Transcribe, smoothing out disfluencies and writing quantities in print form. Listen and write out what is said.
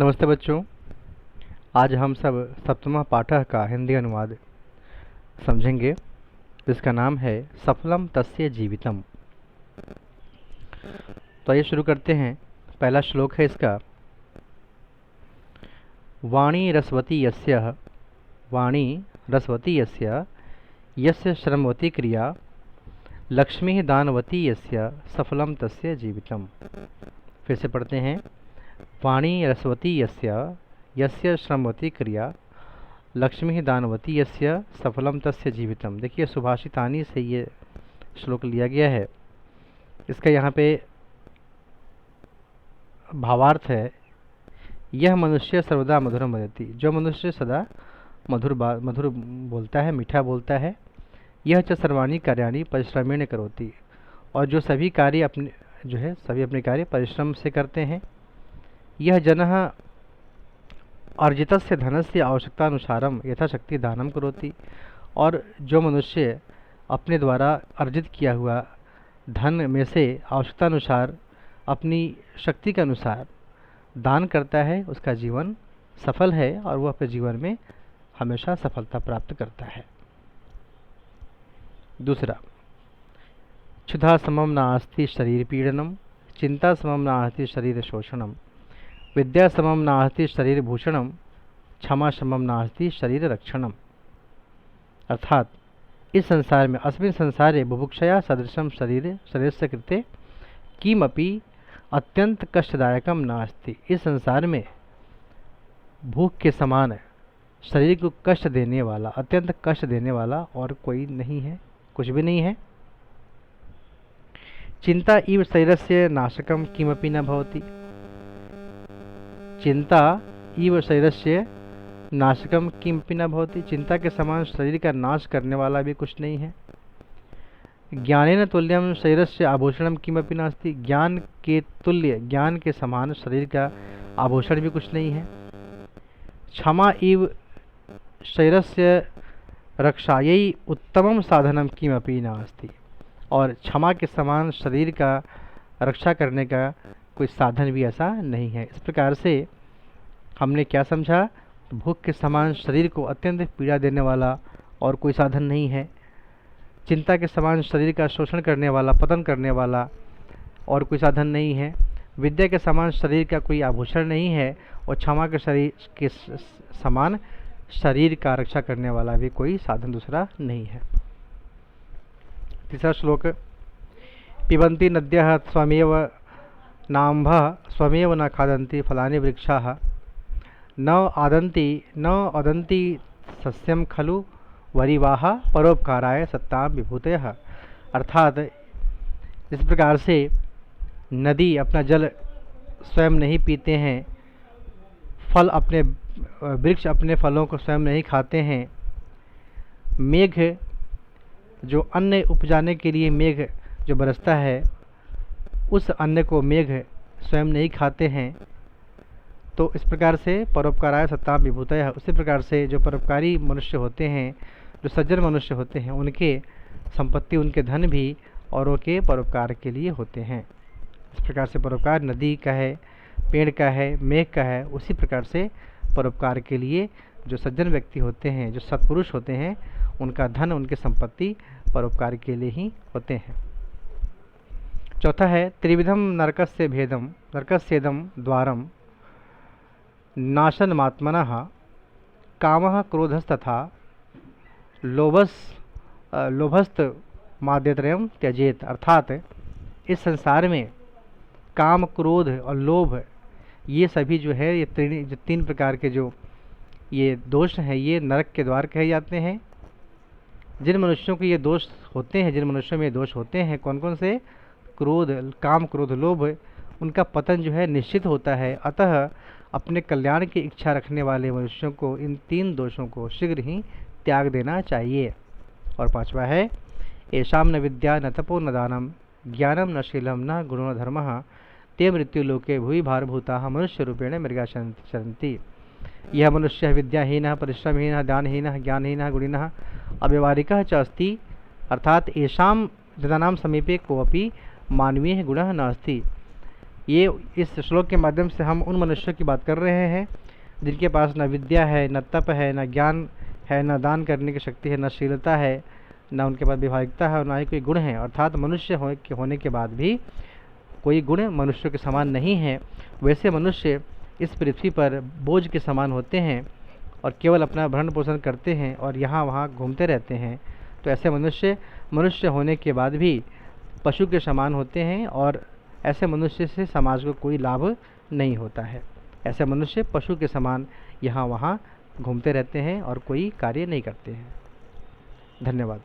नमस्ते बच्चों। आज हम सब सप्तमः पाठः का हिंदी अनुवाद समझेंगे, जिसका नाम है सफलम तस्य जीवितम। तो आइए शुरू करते हैं। पहला श्लोक है इसका। वाणी रसवती यस्य, वाणी रसवती यस्य, यस्य श्रमवती क्रिया, लक्ष्मी दानवती यस्य, सफलम तस्य जीवितम। फिर से पढ़ते हैं। वाणी रसवती यस्य, यस्य श्रमवती क्रिया, लक्ष्मी दानवती यस्य, सफलम तस्य जीवितम। देखिए, सुभाषितानी से ये श्लोक लिया गया है। इसका यहाँ पे भावार्थ है, यह मनुष्य सर्वदा मधुरम वदति। जो मनुष्य सदा मधुर बोलता है, मीठा बोलता है। यह च सर्वाणी कार्याणि परिश्रमेण करोति। और जो सभी कार्य अपने कार्य परिश्रम से करते हैं। यह जनः अर्जितस्य धनस्य आवश्यकतानुसारम यथाशक्ति दानम करोति। और जो मनुष्य अपने द्वारा अर्जित किया हुआ धन में से आवश्यकतानुसार अपनी शक्ति के अनुसार दान करता है, उसका जीवन सफल है और वह अपने जीवन में हमेशा सफलता प्राप्त करता है। दूसरा, क्षुधा समम नास्ति शरीर पीड़नम, चिंता समम नास्ति शरीर शोषणम, विद्या समम नास्ति शरीर भूषणम, क्षमा समम नास्ति शरीर रक्षणम। अर्थात इस संसार में अस्मिन् संसारे बुभुक्षया सदृशम शरीरस्य कृते किमपि अत्यंत कष्टदायकम नास्ति। इस संसार में भूख के समान शरीर को कष्ट देने वाला, अत्यंत कष्ट देने वाला और कोई नहीं है, कुछ भी नहीं है। चिंता इव शरीरस्य नाशकम किमपि न भवति, चिंता इव शरीरस्य नाशकम किमपि न भवति। चिंता के समान शरीर का नाश करने वाला भी कुछ नहीं है। ज्ञानेन तुल्यम शरीरस्य आभूषणम किमपि नास्ति, ज्ञान के तुल्य, ज्ञान के समान शरीर का आभूषण भी कुछ नहीं है। क्षमा इव शरीरस्य रक्षायै उत्तमम साधनम किमपि नास्ति। और क्षमा के समान शरीर का रक्षा करने का कोई साधन भी ऐसा नहीं है। इस प्रकार से हमने क्या समझा? भूख के समान शरीर को अत्यंत पीड़ा देने वाला और कोई साधन नहीं है। चिंता के समान शरीर का शोषण करने वाला, पतन करने वाला और कोई साधन नहीं है। विद्या के समान शरीर का कोई आभूषण नहीं है। और क्षमा के शरीर के समान शरीर का रक्षा करने वाला भी कोई साधन दूसरा नहीं है। तीसरा श्लोक। पिबन्ति नद्यः स्वमेव नाम्भः, स्वमेव न खादन्ति फलानि वृक्षाः, न अदन्ति सस्यम खलु वरिवाः, परोपकाराय सत्तां विभूतयः। अर्थात इस प्रकार से नदी अपना जल स्वयं नहीं पीते हैं, वृक्ष अपने फलों को स्वयं नहीं खाते हैं, मेघ जो अन्न उपजाने के लिए मेघ जो बरसता है, उस अन्न को मेघ स्वयं नहीं खाते हैं। तो इस प्रकार से परोपकाराय सत्तां विभूतयः, उसी प्रकार से जो परोपकारी मनुष्य होते हैं, जो सज्जन मनुष्य होते हैं, उनके संपत्ति, उनके धन भी औरों के परोपकार के लिए होते हैं। इस प्रकार से परोपकार नदी का है, पेड़ का है, मेघ का है। उसी प्रकार से परोपकार के लिए जो सज्जन व्यक्ति होते हैं, जो सत्पुरुष होते हैं, उनका धन, उनकी संपत्ति परोपकार के लिए ही होते हैं। चौथा है त्रिविधम नरकस्य भेदम, नरकस्येदम द्वारम नाशनमात्मनः, कामः क्रोधस्तथा लोभस्त माद्यत्रयम त्यजेत। अर्थात इस संसार में काम, क्रोध और लोभ, ये सभी जो है, ये तीन प्रकार के जो ये दोष हैं, ये नरक के द्वार कहे जाते हैं। जिन मनुष्यों के ये दोष होते हैं, जिन मनुष्यों में ये दोष होते हैं, कौन कौन से? क्रोध, काम, क्रोध, लोभ, उनका पतन जो है निश्चित होता है। अतः अपने कल्याण की इच्छा रखने वाले मनुष्यों को इन तीन दोषों को शीघ्र ही त्याग देना चाहिए। और पांचवा है येषां न विद्या न तपो न दानम, ज्ञानम न शीलम न गुणो न धर्मः, ते मृत्युलोके भुवि भारभूताः मनुष्य रूपेण मृगा चरन्ति। यह मनुष्य विद्याहीनः, परिश्रमहीनः, दानहीनः, ज्ञानहीनः, गुणिनः, अव्यवहारिकः च अस्ति। अर्थात येषां जनानां समीपे कोऽपि मानवीय गुणः नास्ति। ये इस श्लोक के माध्यम से हम उन मनुष्यों की बात कर रहे हैं जिनके पास न विद्या है, न तप है, न ज्ञान है, न दान करने की शक्ति है, न शीलता है, न उनके पास व्यवहारिकता है और न ही कोई गुण है। अर्थात मनुष्य होने के बाद भी कोई गुण मनुष्यों के समान नहीं है। वैसे मनुष्य इस पृथ्वी पर बोझ के समान होते हैं और केवल अपना भरण पोषण करते हैं और यहाँ वहाँ घूमते रहते हैं। तो ऐसे मनुष्य होने के बाद भी पशु के समान होते हैं और ऐसे मनुष्य से समाज को कोई लाभ नहीं होता है। ऐसे मनुष्य पशु के समान यहाँ वहाँ घूमते रहते हैं और कोई कार्य नहीं करते हैं। धन्यवाद।